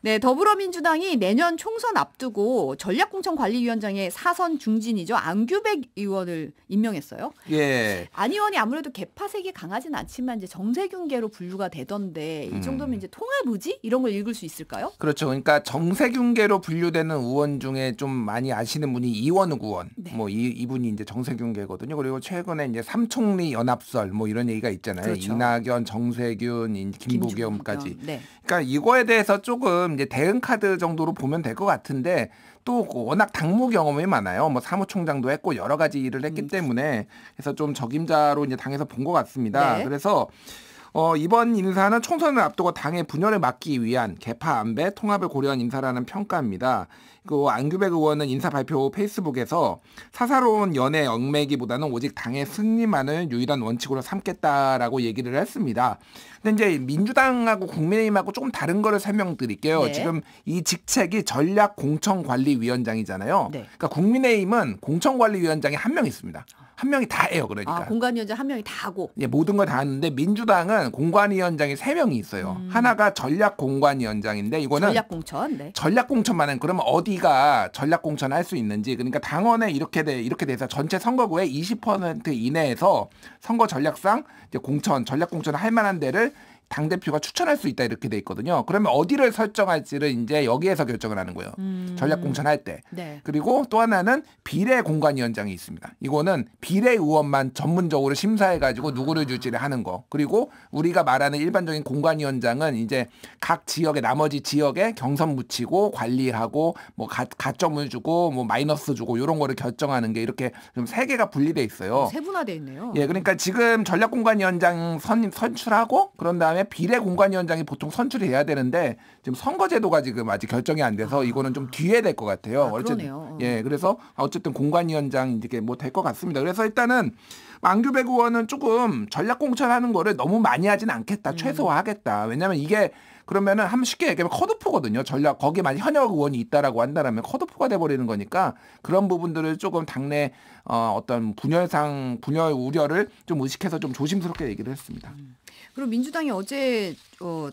네, 더불어민주당이 내년 총선 앞두고 전략공천관리위원장에 사선 중진이죠. 안규백 의원을 임명했어요. 예. 안 의원이 아무래도 개파색이 강하진 않지만 이제 정세균계로 분류가 되던데 이 정도면 이제 통합 의지 이런 걸 읽을 수 있을까요? 그렇죠. 그러니까 정세균계로 분류되는 의원 중에 좀 많이 아시는 분이 이원욱 의원. 네. 뭐 이분이 이제 정세균계거든요. 그리고 최근에 이제 삼총리 연합설 뭐 이런 얘기가 있잖아요. 그렇죠. 이낙연, 정세균, 김부겸까지. 네. 그러니까 이거에 대해서 조금 이제 대응 카드 정도로 보면 될 것 같은데 또 워낙 당무 경험이 많아요. 뭐 사무총장도 했고 여러 가지 일을 했기 때문에 그래서 좀 적임자로 이제 당에서 본 것 같습니다. 네. 그래서 이번 인사는 총선을 앞두고 당의 분열을 막기 위한 개파 안배 통합을 고려한 인사라는 평가입니다. 그 안규백 의원은 인사 발표 후 페이스북에서 사사로운 연애 얽매기보다는 오직 당의 승리만을 유일한 원칙으로 삼겠다라고 얘기를 했습니다. 근데 이제 민주당하고 국민의힘하고 조금 다른 거를 설명드릴게요. 네. 지금 이 직책이 전략공천관리위원장이잖아요. 네. 그러니까 국민의힘은 공천관리위원장이 한 명 있습니다. 한 명이 다 해요. 그러니까. 아, 공관위원장 한 명이 다 하고. 예, 모든 걸 다 하는데 민주당은 공관위원장이 3명이 있어요. 하나가 전략공관위원장인데 이거는 전략공천. 네. 전략공천만은 그러면 어디가 전략공천을 할 수 있는지 그러니까 당원에 이렇게 돼서 전체 선거구의 20% 이내에서 선거 전략상 이제 전략공천을 할 만한 데를 당대표가 추천할 수 있다 이렇게 돼 있거든요. 그러면 어디를 설정할지를 이제 여기에서 결정을 하는 거예요. 전략공천할 때. 네. 그리고 또 하나는 비례공관위원장이 있습니다. 이거는 비례의원만 전문적으로 심사해가지고 누구를 줄지를 하는 거. 그리고 우리가 말하는 일반적인 공관위원장은 이제 각 지역의 나머지 지역에 경선 묻히고 관리하고 뭐 가점을 주고 뭐 마이너스 주고 이런 거를 결정하는 게 이렇게 좀 세 개가 분리돼 있어요. 세분화돼 있네요. 예, 그러니까 지금 전략공관위원장 선출하고 그런 다음에 비례공관위원장이 보통 선출이 돼야 되는데 지금 선거제도가 지금 아직 결정이 안 돼서 이거는 좀 뒤에 될 것 같아요. 그러네요. 예, 그래서 어쨌든 공관위원장 이게 뭐 될 것 같습니다. 그래서 일단은 안규백 의원은 조금 전략공천하는 거를 너무 많이 하진 않겠다, 최소화하겠다. 왜냐하면 이게 그러면은 한번 쉽게 얘기하면 컷오프거든요. 거기에 만약 현역 의원이 있다라고 한다면 컷오프가 돼버리는 거니까 그런 부분들을 조금 당내 어떤 분열 우려를 좀 의식해서 좀 조심스럽게 얘기를 했습니다. 그리고 민주당이 어제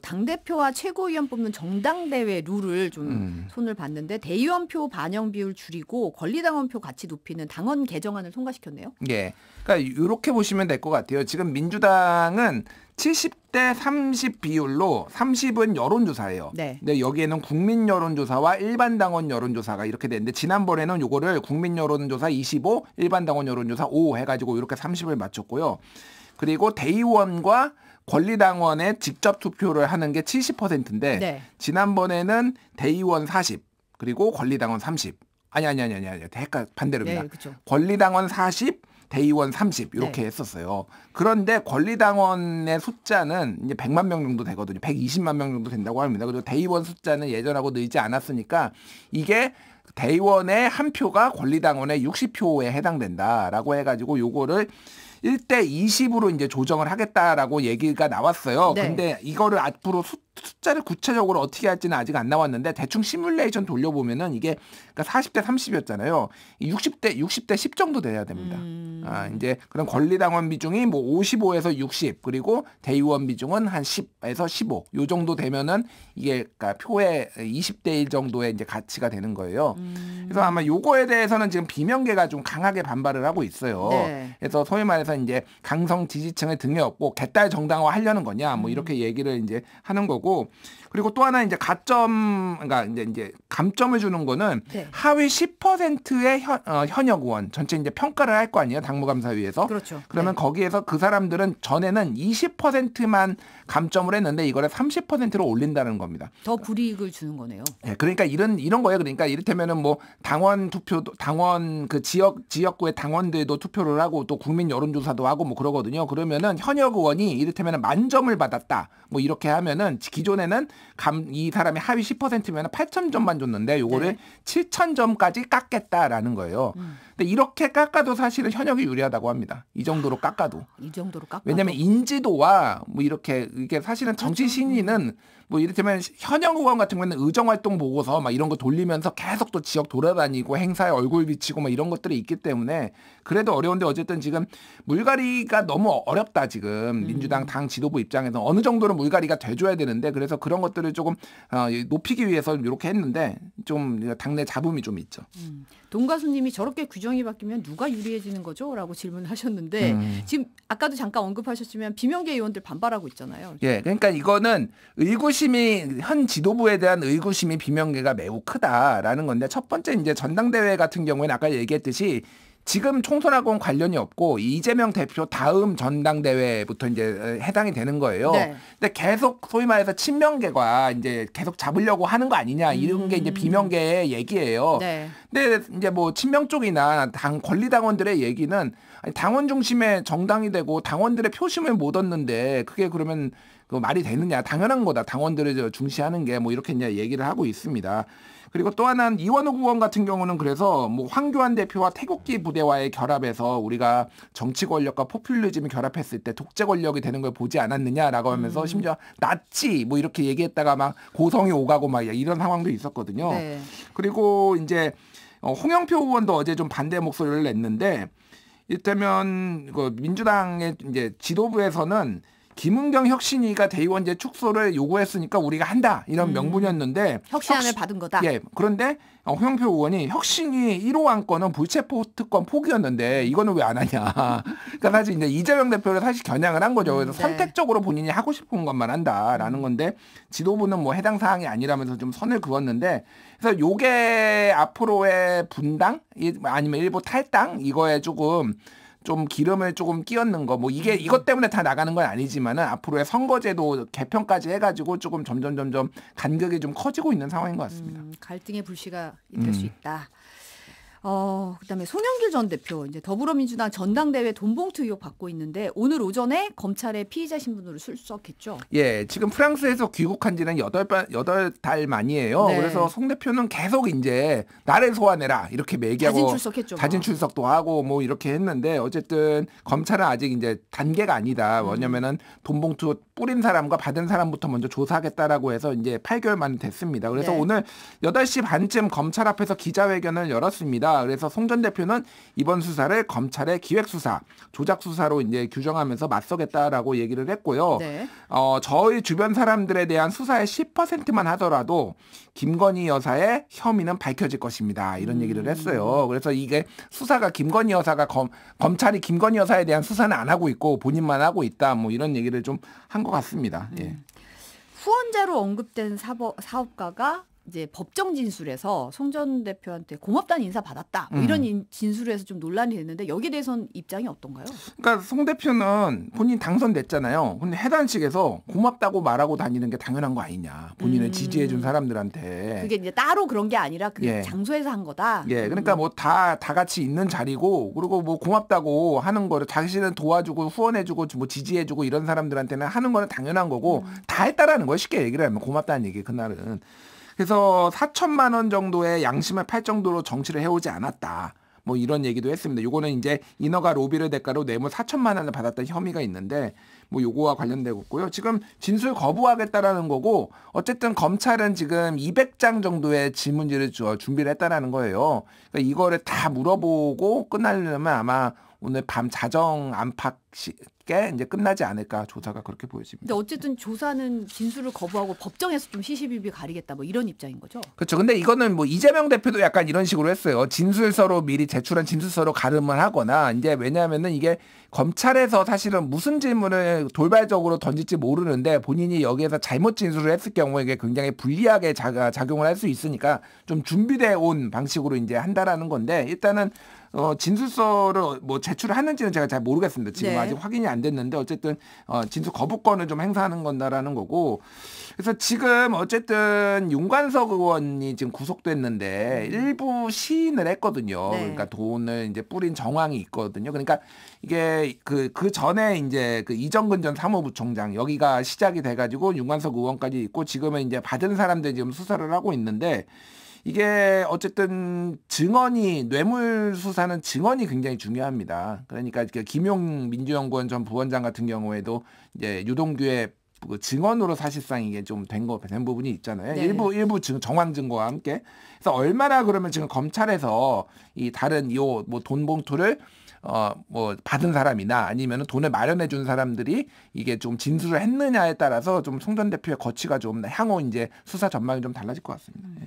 당대표와 최고위원 뽑는 정당대회 룰을 좀 손을 봤는데 대의원표 반영 비율 줄이고 권리당원표 가치 높이는 당원 개정안을 통과시켰네요. 예. 그러니까 이렇게 보시면 될 것 같아요. 지금 민주당은 70대 30 비율로 30은 여론조사예요. 네. 근데 여기에는 국민 여론조사와 일반 당원 여론조사가 이렇게 되는데 지난번에는 요거를 국민 여론조사 25, 일반 당원 여론조사 5 해가지고 이렇게 30을 맞췄고요. 그리고 대의원과 권리당원의 직접 투표를 하는 게 70%인데 네. 지난번에는 대의원 40 그리고 권리당원 30. 아니. 반대로입니다. 네, 그렇죠. 권리당원 40, 대의원 30 이렇게 네. 했었어요. 그런데 권리당원의 숫자는 이제 100만 명 정도 되거든요. 120만 명 정도 된다고 합니다. 그리고 대의원 숫자는 예전하고 늘지 않았으니까 이게 대의원의 한 표가 권리당원의 60표에 해당된다라고 해가지고 요거를 1대 20으로 이제 조정을 하겠다라고 얘기가 나왔어요. 네. 근데 이거를 앞으로 숫자를 구체적으로 어떻게 할지는 아직 안 나왔는데 대충 시뮬레이션 돌려보면은 이게 그러니까 40대 30이었잖아요. 60대 10 정도 돼야 됩니다. 이제 그런 권리당원 비중이 뭐 55에서 60 그리고 대의원 비중은 한 10에서 15 요 정도 되면은 이게 그러니까 표의 20대 1 정도의 이제 가치가 되는 거예요. 그래서 아마 요거에 대해서는 지금 비명계가 좀 강하게 반발을 하고 있어요. 네. 그래서 소위 말해서 이제 강성 지지층을 등에 업고 개딸 정당화 하려는 거냐 뭐 이렇게 얘기를 이제 하는 거고 그리고 또 하나 이제 그러니까 이제 감점을 주는 거는 네. 하위 10%의 현역 의원 전체 이제 평가를 할 거 아니에요 당무감사위에서. 그렇죠. 그러면 네. 거기에서 그 사람들은 전에는 20%만 감점을 했는데 이거를 30%로 올린다는 겁니다. 더 불이익을 주는 거네요. 네, 그러니까 이런 거예요. 그러니까 이를테면은 뭐 당원 투표도 당원 그 지역구의 당원들도 투표를 하고 또 국민 여론조사도 하고 뭐 그러거든요. 그러면은 현역 의원이 이를테면은 만점을 받았다. 뭐 이렇게 하면은 기존에는 이 사람이 하위 10%면은 8,000점만 줬는데 요거를 네. 7,000점까지 깎겠다라는 거예요. 근데 이렇게 깎아도 사실은 현역이 유리하다고 합니다. 이 정도로 깎아도. 이 정도로 깎아도. 왜냐하면 인지도와 뭐 이렇게 이게 사실은 정치 신인은 뭐 이를테면 현역 의원 같은 경우에는 의정활동 보고서 막 이런 거 돌리면서 계속 또 지역 돌아다니고 행사에 얼굴 비치고 막 이런 것들이 있기 때문에 그래도 어려운데 어쨌든 지금 물갈이가 너무 어렵다 지금 민주당 당 지도부 입장에서 어느 정도는 물갈이가 돼줘야 되는데 그래서 그런 것들을 조금 높이기 위해서 이렇게 했는데 좀 당내 잡음이 좀 있죠. 동가수님이 저렇게 규정이 바뀌면 누가 유리해지는 거죠? 라고 질문을 하셨는데 지금 아까도 잠깐 언급하셨지만 비명계 의원들 반발하고 있잖아요. 예, 그러니까 이거는 의구심이 현 지도부에 대한 의구심이 비명계가 매우 크다라는 건데 첫 번째 이제 전당대회 같은 경우에는 아까 얘기했듯이 지금 총선하고는 관련이 없고 이재명 대표 다음 전당대회부터 이제 해당이 되는 거예요. 네. 근데 계속 소위 말해서 친명계가 이제 계속 잡으려고 하는 거 아니냐 이런 게 이제 비명계의 얘기예요. 네. 근데 이제 뭐 친명 쪽이나 당 권리당원들의 얘기는 당원 중심의 정당이 되고 당원들의 표심을 못 얻는데 그게 그러면 그 말이 되느냐 당연한 거다 당원들을 중시하는 게 뭐 이렇게 이제 얘기를 하고 있습니다. 그리고 또 하나는 이원욱 의원 같은 경우는 그래서 뭐 황교안 대표와 태극기 부대와의 결합에서 우리가 정치 권력과 포퓰리즘이 결합했을 때 독재 권력이 되는 걸 보지 않았느냐라고 하면서 심지어 낫지 뭐 이렇게 얘기했다가 막 고성이 오가고 막 이런 상황도 있었거든요. 네. 그리고 이제 홍영표 의원도 어제 좀 반대 목소리를 냈는데 이를테면 그 민주당의 이제 지도부에서는 김은경 혁신위가 대의원제 축소를 요구했으니까 우리가 한다 이런 명분이었는데 혁신안을 받은 거다. 예. 그런데 홍영표 의원이 혁신위 1호 안건은 불체포 특권 포기였는데 이거는 왜 안 하냐. 그러니까 사실 이제 이재명 대표를 사실 겨냥을 한 거죠. 그래서 선택적으로 본인이 하고 싶은 것만 한다라는 건데 지도부는 뭐 해당 사항이 아니라면서 좀 선을 그었는데 그래서 요게 앞으로의 분당 아니면 일부 탈당 이거에 조금 좀 기름을 조금 끼얹는 거 뭐 이게 이것 때문에 다 나가는 건 아니지만은 앞으로의 선거제도 개편까지 해가지고 조금 점점 간격이 좀 커지고 있는 상황인 것 같습니다. 갈등의 불씨가 될 수 있다. 그다음에 송영길 전 대표 이제 더불어민주당 전당대회 돈봉투 의혹 받고 있는데 오늘 오전에 검찰에 피의자 신분으로 출석했죠. 예, 지금 프랑스에서 귀국한 지는 8달 만이에요. 네. 그래서 송 대표는 계속 이제 나를 소환해라 이렇게 매기하고 자진 출석했죠. 자진 출석도 하고 뭐 이렇게 했는데 어쨌든 검찰은 아직 이제 단계가 아니다. 왜냐면은 돈봉투 뿌린 사람과 받은 사람부터 먼저 조사하겠다라고 해서 이제 8개월 만에 됐습니다. 그래서 네. 오늘 8시 반쯤 검찰 앞에서 기자회견을 열었습니다. 그래서 송 전 대표는 이번 수사를 검찰의 기획수사, 조작수사로 이제 규정하면서 맞서겠다라고 얘기를 했고요. 네. 저희 주변 사람들에 대한 수사의 10%만 하더라도 김건희 여사의 혐의는 밝혀질 것입니다. 이런 얘기를 했어요. 그래서 이게 수사가 김건희 여사가 검찰이 김건희 여사에 대한 수사는 안 하고 있고 본인만 하고 있다. 뭐 이런 얘기를 좀 한 것 같습니다. 예. 후원자로 언급된 사업가가 이제 법정 진술에서 송 전 대표한테 고맙다는 인사 받았다. 뭐 이런 진술에서 좀 논란이 됐는데 여기에 대해서는 입장이 어떤가요? 그러니까 송 대표는 본인 당선됐잖아요. 근데 해당 측에서 고맙다고 말하고 다니는 게 당연한 거 아니냐. 본인을 지지해 준 사람들한테. 그게 이제 따로 그런 게 아니라 그 예. 장소에서 한 거다. 예. 그러니까 뭐 다 같이 있는 자리고 그리고 뭐 고맙다고 하는 거를 자신은 도와주고 후원해주고 뭐 지지해주고 이런 사람들한테는 하는 거는 당연한 거고 다 했다라는 거예요. 쉽게 얘기를 하면 고맙다는 얘기 그날은. 그래서 4천만 원 정도의 양심을 팔 정도로 정치를 해오지 않았다. 뭐 이런 얘기도 했습니다. 요거는 이제 인허가 로비를 대가로 뇌물 4천만 원을 받았던 혐의가 있는데 뭐 요거와 관련되고 있고요. 지금 진술 거부하겠다라는 거고 어쨌든 검찰은 지금 200장 정도의 질문지를 준비를 했다라는 거예요. 그러니까 이거를 다 물어보고 끝나려면 아마 오늘 밤 자정 안팎에 이제 끝나지 않을까 조사가 그렇게 보여집니다. 근데 어쨌든 조사는 진술을 거부하고 법정에서 좀 시시비비 가리겠다 뭐 이런 입장인 거죠. 그렇죠. 근데 이거는 뭐 이재명 대표도 약간 이런 식으로 했어요. 진술서로 미리 제출한 진술서로 가름을 하거나 이제 왜냐하면은 이게 검찰에서 사실은 무슨 질문을 돌발적으로 던질지 모르는데 본인이 여기에서 잘못 진술을 했을 경우에 이게 굉장히 불리하게 작용을 할 수 있으니까 좀 준비돼 온 방식으로 이제 한다라는 건데 일단은 진술서를 뭐 제출하는지는 제가 잘 모르겠습니다. 지금 네. 아직 확인이 안 됐는데 어쨌든 진술 거부권을 좀 행사하는 건다라는 거고 그래서 지금 어쨌든 윤관석 의원이 지금 구속됐는데 일부 시인을 했거든요. 네. 그러니까 돈을 이제 뿌린 정황이 있거든요. 그러니까 이게 그 전에 이제 그 이정근 전 사무부총장 여기가 시작이 돼가지고 윤관석 의원까지 있고 지금은 이제 받은 사람들 지금 수사를 하고 있는데 이게 어쨌든 증언이 뇌물 수사는 증언이 굉장히 중요합니다. 그러니까 김용 민주연구원 전 부원장 같은 경우에도 이제 유동규의 그 증언으로 사실상 이게 좀 된 부분이 있잖아요. 네. 일부 정황 증거와 함께. 그래서 얼마나 그러면 지금 검찰에서 이 다른 뭐 돈 봉투를 뭐 받은 사람이나 아니면 돈을 마련해 준 사람들이 이게 좀 진술을 했느냐에 따라서 좀 송 전 대표의 거취가 좀 향후 이제 수사 전망이 좀 달라질 것 같습니다. 예.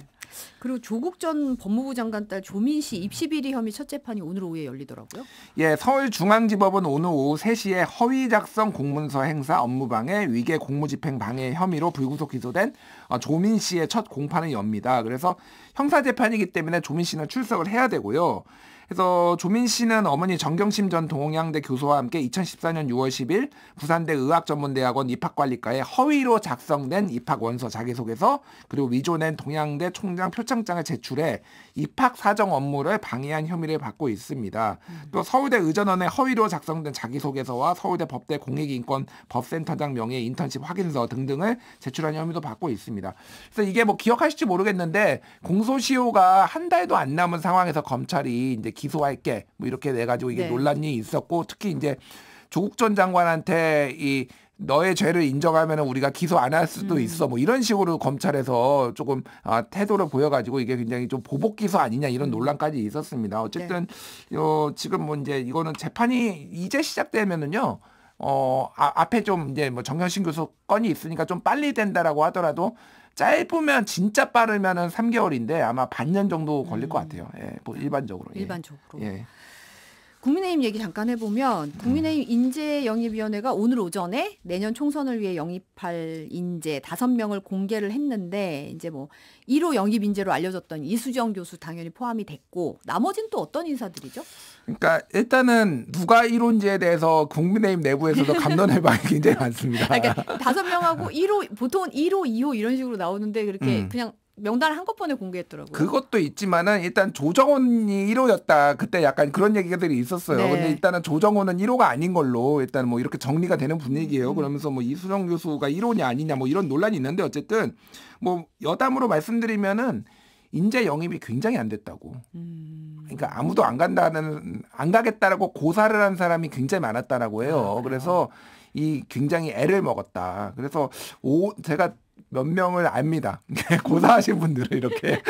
그리고 조국 전 법무부 장관 딸 조민 씨 입시 비리 혐의 첫 재판이 오늘 오후에 열리더라고요. 예, 서울중앙지법은 오늘 오후 3시에 허위 작성 공문서 행사 업무방해 위계 공무집행 방해 혐의로 불구속 기소된 조민 씨의 첫 공판을 엽니다. 그래서 형사재판이기 때문에 조민 씨는 출석을 해야 되고요. 그래서 조민 씨는 어머니 정경심 전 동양대 교수와 함께 2014년 6월 10일 부산대 의학전문대학원 입학관리과에 허위로 작성된 입학원서 자기소개서 그리고 위조낸 동양대 총장 표창장을 제출해 입학 사정 업무를 방해한 혐의를 받고 있습니다. 또 서울대 의전원에 허위로 작성된 자기소개서와 서울대 법대 공익인권 법센터장 명의 인턴십 확인서 등등을 제출한 혐의도 받고 있습니다. 그래서 이게 뭐 기억하실지 모르겠는데 공소시효가 한 달도 안 남은 상황에서 검찰이 이제 기소할게 뭐 이렇게 내 가지고 이게 논란이 있었고 특히 이제 조국 전 장관한테 이 너의 죄를 인정하면 우리가 기소 안 할 수도 있어 뭐 이런 식으로 검찰에서 조금 태도를 보여가지고 이게 굉장히 좀 보복 기소 아니냐 이런 논란까지 있었습니다. 어쨌든 지금 뭐 이제 이거는 재판이 이제 시작되면은요. 앞에 좀 이제 뭐 정경심 교수 건이 있으니까 좀 빨리 된다라고 하더라도 짧으면 진짜 빠르면은 3개월인데 아마 반년 정도 걸릴 것 같아요. 예, 뭐 일반적으로. 일반적으로. 예. 국민의힘 얘기 잠깐 해보면 국민의힘 인재영입위원회가 오늘 오전에 내년 총선을 위해 영입할 인재 5명을 공개를 했는데 이제 뭐 1호 영입 인재로 알려졌던 이수정 교수 당연히 포함이 됐고 나머지는 또 어떤 인사들이죠? 그러니까 일단은 누가 1호인지에 대해서 국민의힘 내부에서도 갑론의 방이 굉장히 많습니다. 그러니까 5명하고 1호 보통은 1호, 2호 이런 식으로 나오는데 그렇게 그냥 명단을 한꺼번에 공개했더라고요. 그것도 있지만은 일단 조정훈이 1호였다. 그때 약간 그런 얘기들이 있었어요. 네. 근데 일단은 조정훈은 1호가 아닌 걸로 일단 뭐 이렇게 정리가 되는 분위기예요. 그러면서 뭐 이수정 교수가 1호냐 아니냐 뭐 이런 논란이 있는데 어쨌든 뭐 여담으로 말씀드리면은 인재 영입이 굉장히 안 됐다고. 그러니까 아무도 안 가겠다라고 고사를 한 사람이 굉장히 많았다라고 해요. 그래서 이 굉장히 애를 먹었다. 그래서 제가 몇 명을 압니다. 고사하신 분들은 이렇게.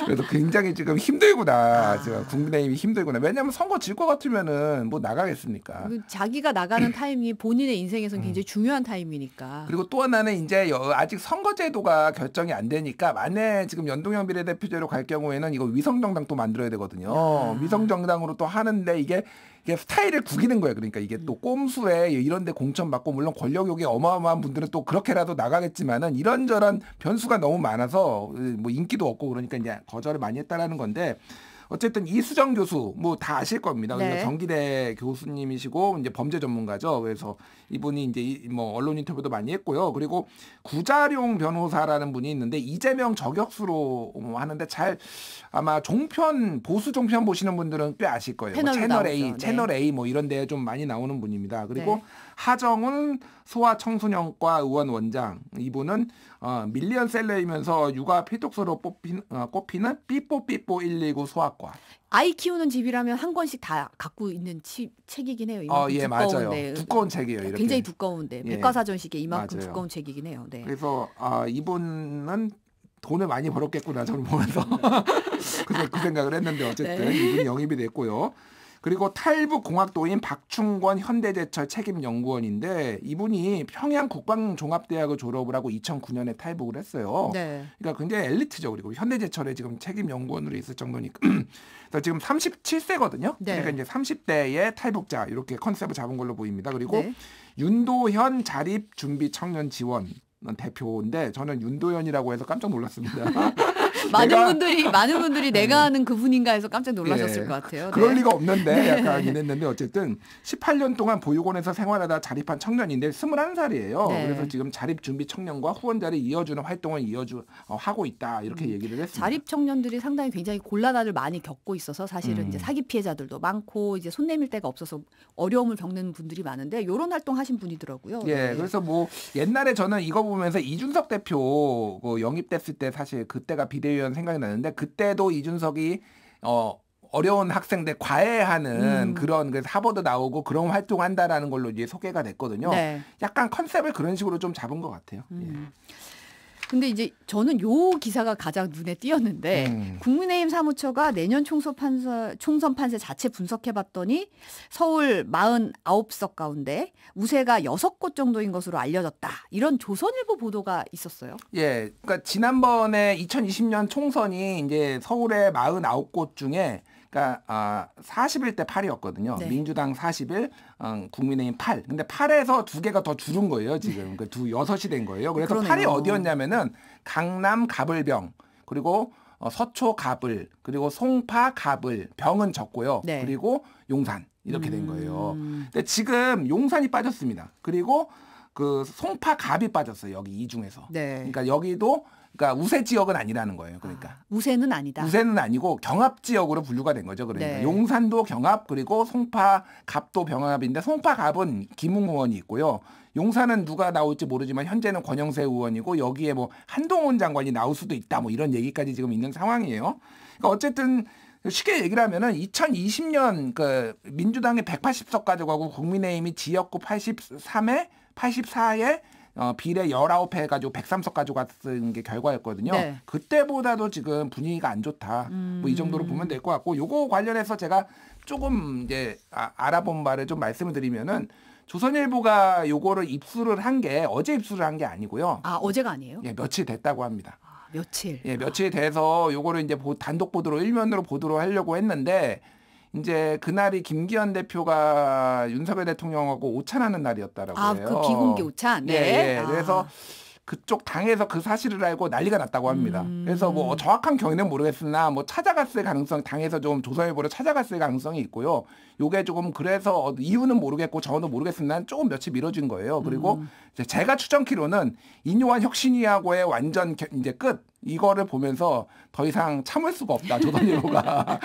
그래서 굉장히 지금 힘들구나. 지금 국민의힘이 힘들구나. 왜냐하면 선거 질 것 같으면은 뭐 나가겠습니까? 자기가 나가는 타이밍이 본인의 인생에서는 굉장히 중요한 타이밍이니까. 그리고 또 하나는 이제 아직 선거제도가 결정이 안 되니까 만에 지금 연동형 비례대표제로 갈 경우에는 이거 위성정당 또 만들어야 되거든요. 위성정당으로 또 하는데 이게 스타일을 구기는 거예요. 그러니까 이게 또 꼼수에 이런 데 공천받고 물론 권력욕이 어마어마한 분들은 또 그렇게라도 나가겠지만은 이런저런 변수가 너무 많아서 뭐 인기도 없고 그러니까 이제 거절을 많이 했다라는 건데 어쨌든 이수정 교수 뭐 다 아실 겁니다. 네. 경기대 교수님이시고 이제 범죄 전문가죠. 그래서 이분이 이제 뭐 언론 인터뷰도 많이 했고요. 그리고 구자룡 변호사라는 분이 있는데 이재명 저격수로 하는데 잘 아마 종편 보수 종편 보시는 분들은 꽤 아실 거예요. 뭐 채널 A, 네. 채널 A 뭐 이런 데에 좀 많이 나오는 분입니다. 그리고 하정훈 소아청소년과 의원 원장 이분은 밀리언셀러이면서 육아 필독서로 꼽히는 삐뽀삐뽀 119 소아과. 아이 키우는 집이라면 한 권씩 다 갖고 있는 책이긴 해요. 예, 맞아요. 두꺼운 책이에요. 이렇게. 굉장히 두꺼운데 백과사전식의 이만큼 맞아요. 두꺼운 책이긴 해요. 네. 그래서 이분은 돈을 많이 벌었겠구나 저는 보면서 그래서 그 생각을 했는데 어쨌든 이분이 영입이 됐고요. 그리고 탈북공학도인 박충권 현대제철 책임연구원인데 이분이 평양 국방종합대학을 졸업을 하고 2009년에 탈북을 했어요. 네. 그러니까 굉장히 엘리트죠. 그리고 현대제철에 지금 책임연구원으로 있을 정도니까 그래서 지금 37세거든요. 네. 그러니까 이제 30대의 탈북자 이렇게 컨셉을 잡은 걸로 보입니다. 그리고 윤도현 자립준비청년 지원 대표인데 저는 윤도현이라고 해서 깜짝 놀랐습니다. 많은 분들이 내가 아는 그분인가 해서 깜짝 놀라셨을 것 같아요. 그럴 리가 없는데 약간 이랬는데 어쨌든 18년 동안 보육원에서 생활하다 자립한 청년인데 21살이에요. 그래서 지금 자립준비 청년과 후원자를 이어주는 활동을 하고 있다 이렇게 얘기를 했습니다. 자립 청년들이 상당히 굉장히 곤란함을 많이 겪고 있어서 사실은 이제 사기 피해자들도 많고 이제 손 내밀 데가 없어서 어려움을 겪는 분들이 많은데 이런 활동 하신 분이더라고요. 예, 그래서 뭐 옛날에 저는 이거 보면서 이준석 대표 영입됐을 때 사실 그때가 비대위원 생각이 나는데 그때도 이준석이 어려운 학생들 과외하는 그런 그래서 하버드 나오고 그런 활동한다라는 걸로 이제 소개가 됐거든요. 약간 컨셉을 그런 식으로 좀 잡은 것 같아요. 근데 이제 저는 요 기사가 가장 눈에 띄었는데 국민의힘 사무처가 내년 총선 판세 자체 분석해봤더니 서울 49석 가운데 우세가 6곳 정도인 것으로 알려졌다. 이런 조선일보 보도가 있었어요. 예, 그러니까 지난번에 2020년 총선이 이제 서울의 49곳 중에 그러니까 41대 8이었거든요. 네. 민주당 41, 국민의힘 8. 근데 8에서 2개가 더 줄은 거예요, 지금. 그 6이 된 거예요. 그래서 그러네요. 8이 어디였냐면은 강남 가불병, 그리고 서초 가불, 그리고 송파 가불, 병은 적고요. 네. 그리고 용산 이렇게 된 거예요. 근데 지금 용산이 빠졌습니다. 그리고 그 송파 갑이 빠졌어요. 여기 이 중에서. 네. 그러니까 여기도 그러니까 우세 지역은 아니라는 거예요. 그러니까 우세는 아니다. 우세는 아니고 경합 지역으로 분류가 된 거죠. 그러니까 네. 용산도 경합, 그리고 송파 갑도 경합인데 송파 갑은 김웅 의원이 있고요. 용산은 누가 나올지 모르지만 현재는 권영세 의원이고 여기에 뭐 한동훈 장관이 나올 수도 있다. 뭐 이런 얘기까지 지금 있는 상황이에요. 그러니까 어쨌든 쉽게 얘기를 하면은 2020년 그 민주당이 180석 가져가고 국민의힘이 지역구 83에 84에 비례 19회 가지고 103석 가져갔은 게 결과였거든요. 네. 그때보다도 지금 분위기가 안 좋다. 뭐 이 정도로 보면 될 것 같고, 요거 관련해서 제가 조금 이제 알아본 바를 좀 말씀을 드리면은 조선일보가 요거를 입수를 한 게 어제 입수를 한 게 아니고요. 아, 어제가 아니에요? 예, 며칠 됐다고 합니다. 며칠. 예, 며칠 돼서 요거를 이제 단독 보도로 일면으로 보도로 하려고 했는데 이제 그날이 김기현 대표가 윤석열 대통령하고 오찬하는 날이었다라고 해요. 그 비공개 오찬. 네. 예, 예. 그래서 그쪽 당에서 그 사실을 알고 난리가 났다고 합니다. 그래서 뭐 정확한 경위는 모르겠으나 뭐 찾아갔을 가능성, 당에서 좀 조선일보를 찾아갔을 가능성이 있고요. 요게 조금 그래서 이유는 모르겠고 저는 모르겠으나 조금 며칠 미뤄진 거예요. 그리고 이제 제가 추정키로는 인요한 혁신위하고의 완전 이제 끝. 이거를 보면서 더 이상 참을 수가 없다, 조선일보가.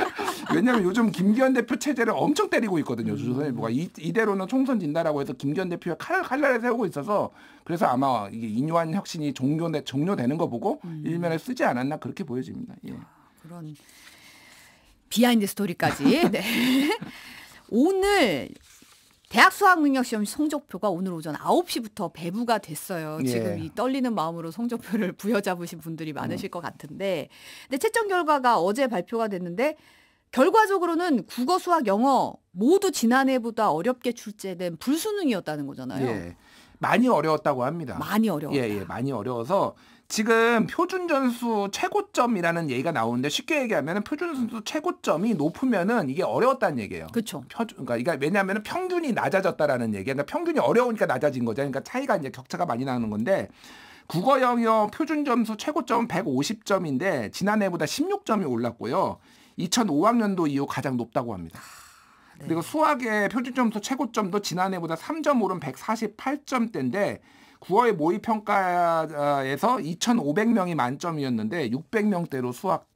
왜냐하면 요즘 김기현 대표 체제를 엄청 때리고 있거든요, 조선일보가. 이대로는 총선 진다라고 해서 김기현 대표가 칼날을 세우고 있어서 그래서 아마 이게 인요한 혁신이 종료되는 거 보고 일면에 쓰지 않았나 그렇게 보여집니다. 예. 그런 비하인드 스토리까지. 네. 오늘 대학 수학능력시험 성적표가 오늘 오전 9시부터 배부가 됐어요. 예. 지금 이 떨리는 마음으로 성적표를 부여잡으신 분들이 많으실 것 같은데, 근데 채점 결과가 어제 발표가 됐는데 결과적으로는 국어, 수학, 영어 모두 지난해보다 어렵게 출제된 불수능이었다는 거잖아요. 예. 많이 어려웠다고 합니다. 많이 어려웠다. 예, 예, 많이 어려워서 지금 표준 점수 최고점이라는 얘기가 나오는데 쉽게 얘기하면 표준 점수 최고점이 높으면은 이게 어려웠다는 얘기예요. 그렇죠. 그러니까 이게 왜냐하면 평균이 낮아졌다라는 얘기야. 그러니까 평균이 어려우니까 낮아진 거죠. 그러니까 차이가 이제 격차가 많이 나는 건데 국어 영역 표준 점수 최고점은 150점인데 지난해보다 16점이 올랐고요. 2005학년도 이후 가장 높다고 합니다. 네. 그리고 수학의 표준 점수 최고점도 지난해보다 3점 오른 148점대인데 9월 모의평가에서 2,500명이 만점이었는데 600명대로 수학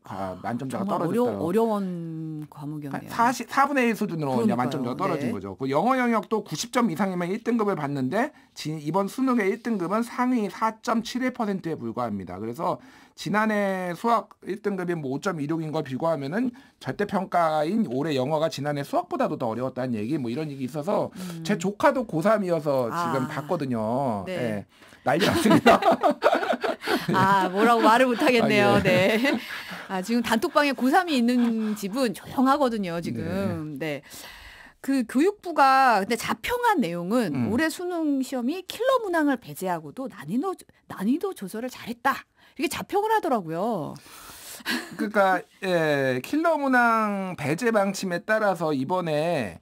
만점자가 떨어졌다. 어려운 과목이었네요. 4분의 1 수준으로 이제 만점자가 떨어진 네. 거죠. 그 영어 영역도 90점 이상이면 1등급을 받는데 이번 수능의 1등급은 상위 4.71%에 불과합니다. 그래서 지난해 수학 1등급이 뭐 5.26인 걸 비교하면은 절대평가인 올해 영어가 지난해 수학보다도 더 어려웠다는 얘기 뭐 이런 얘기 있어서 제 조카도 고3이어서 지금 봤거든요. 네. 네. 난리 났습니다. 뭐라고 말을 못하겠네요. 예. 네. 지금 단톡방에 고3이 있는 집은 조용하거든요, 지금. 네. 그 교육부가 근데 자평한 내용은 올해 수능 시험이 킬러 문항을 배제하고도 난이도 조절을 잘했다. 이게 자평을 하더라고요. 그러니까 킬러 문항 배제 방침에 따라서 이번에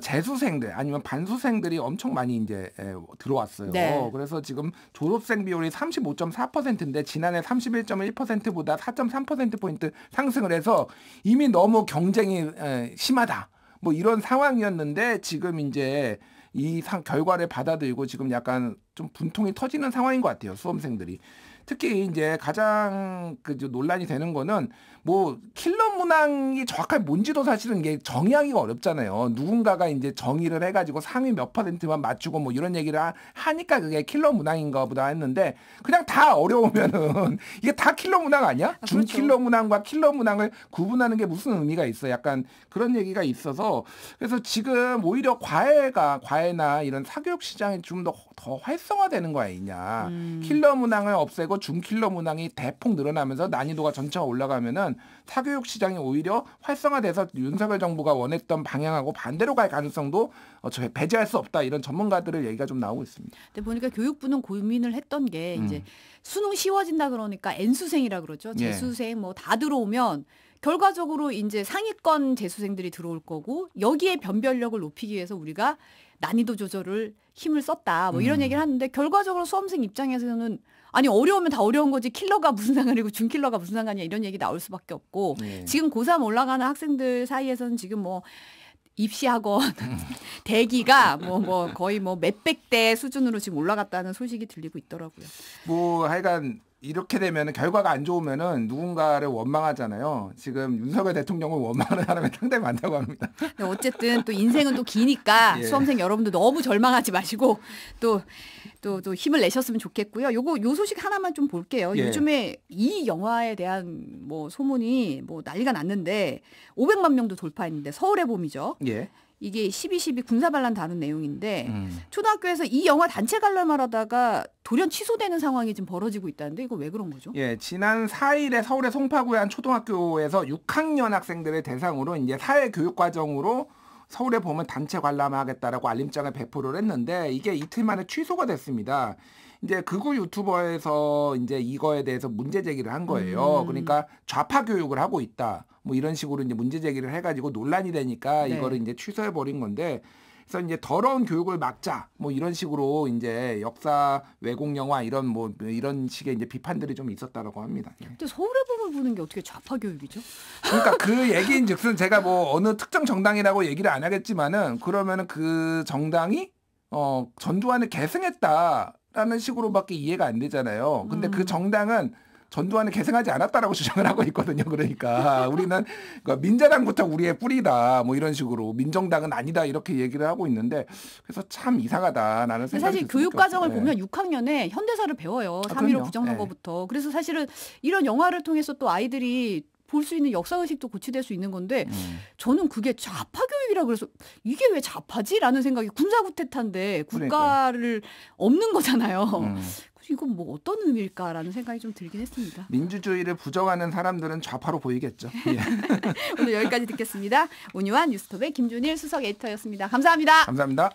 재수생들 아니면 반수생들이 엄청 많이 이제 들어왔어요. 네. 그래서 지금 졸업생 비율이 35.4%인데 지난해 31.1%보다 4.3%포인트 상승을 해서 이미 너무 경쟁이 심하다. 뭐 이런 상황이었는데 지금 이제 이 결과를 받아들이고 지금 약간 좀 분통이 터지는 상황인 것 같아요. 수험생들이. 특히 이제 가장 논란이 되는 거는 뭐 킬러 문항이 정확하게 뭔지도 사실은 이게 정의하기가 어렵잖아요. 누군가가 이제 정의를 해가지고 상위 몇 %만 맞추고 뭐 이런 얘기를 하니까 그게 킬러 문항인가 보다 했는데 그냥 다 어려우면은 이게 다 킬러 문항 아니야? 준 그렇죠. 킬러 문항과 킬러 문항을 구분하는 게 무슨 의미가 있어? 약간 그런 얘기가 있어서 그래서 지금 오히려 과외나 이런 사교육 시장이 좀 더 활성화되는 거 아니냐? 킬러 문항을 없애고 준킬러 문항이 대폭 늘어나면서 난이도가 전체가 올라가면은 사교육 시장이 오히려 활성화돼서 윤석열 정부가 원했던 방향하고 반대로 갈 가능성도 배제할 수 없다. 이런 전문가들의 얘기가 좀 나오고 있습니다. 근데 보니까 교육부는 고민을 했던 게 이제 수능 쉬워진다 그러니까 N수생이라 그러죠. 재수생 뭐 다 들어오면 결과적으로 이제 상위권 재수생들이 들어올 거고 여기에 변별력을 높이기 위해서 우리가 난이도 조절을 힘을 썼다. 뭐 이런 얘기를 하는데 결과적으로 수험생 입장에서는 아니 어려우면 다 어려운 거지 킬러가 무슨 상관이고 준킬러가 무슨 상관이야 이런 얘기 나올 수밖에 없고 지금 고3 올라가는 학생들 사이에서는 지금 뭐 입시학원 대기가 뭐 거의 뭐 몇백 대 수준으로 지금 올라갔다는 소식이 들리고 있더라고요. 뭐 하여간 이렇게 되면 결과가 안 좋으면은 누군가를 원망하잖아요. 지금 윤석열 대통령을 원망하는 사람이 상당히 많다고 합니다. 어쨌든 또 인생은 또 기니까 예. 수험생 여러분도 너무 절망하지 마시고 또 힘을 내셨으면 좋겠고요. 요 소식 하나만 좀 볼게요. 예. 요즘에 이 영화에 대한 뭐 소문이 뭐 난리가 났는데 500만 명도 돌파했는데 서울의 봄이죠. 예. 이게 12.12 군사반란 다룬 내용인데 초등학교에서 이 영화 단체 관람을 하다가 돌연 취소되는 상황이 지금 벌어지고 있다는데 이거 왜 그런 거죠? 예, 지난 4일에 서울의 송파구의 한 초등학교에서 6학년 학생들을 대상으로 이제 사회교육과정으로 서울의 봄을 단체 관람하겠다라고 알림장을 배포를 했는데 이게 이틀 만에 취소가 됐습니다. 이제 극우 유튜버에서 이제 이거에 대해서 문제 제기를 한 거예요. 그러니까 좌파 교육을 하고 있다. 뭐 이런 식으로 이제 문제 제기를 해가지고 논란이 되니까 네. 이거를 이제 취소해 버린 건데, 그래서 이제 더러운 교육을 막자 뭐 이런 식으로 이제 역사 왜곡 영화 이런 식의 이제 비판들이 좀 있었다라고 합니다. 근데 서울의 봄을 보는 게 어떻게 좌파 교육이죠? 그러니까 그 얘기인즉슨 제가 뭐 어느 특정 정당이라고 얘기를 안 하겠지만은 그러면은 그 정당이 전두환을 계승했다라는 식으로밖에 이해가 안 되잖아요. 근데 그 정당은 전두환을 계승하지 않았다라고 주장을 하고 있거든요. 그러니까 우리는 민자당부터 우리의 뿌리다 뭐 이런 식으로 민정당은 아니다 이렇게 얘기를 하고 있는데 그래서 참 이상하다라는 생각이 사실 교육 과정을 보면 6학년에 현대사를 배워요. 3.15 부정선거부터. 그래서 사실은 이런 영화를 통해서 또 아이들이 볼 수 있는 역사의식도 고취될 수 있는 건데 저는 그게 좌파 교육이라 그래서 이게 왜 좌파지라는 생각이 군사구태타인데 국가를 없는 거잖아요. 이건 뭐 어떤 의미일까라는 생각이 좀 들긴 했습니다. 민주주의를 부정하는 사람들은 좌파로 보이겠죠. 예. 오늘 여기까지 듣겠습니다. 온유한 뉴스톱의 김준일 수석 에디터였습니다. 감사합니다. 감사합니다.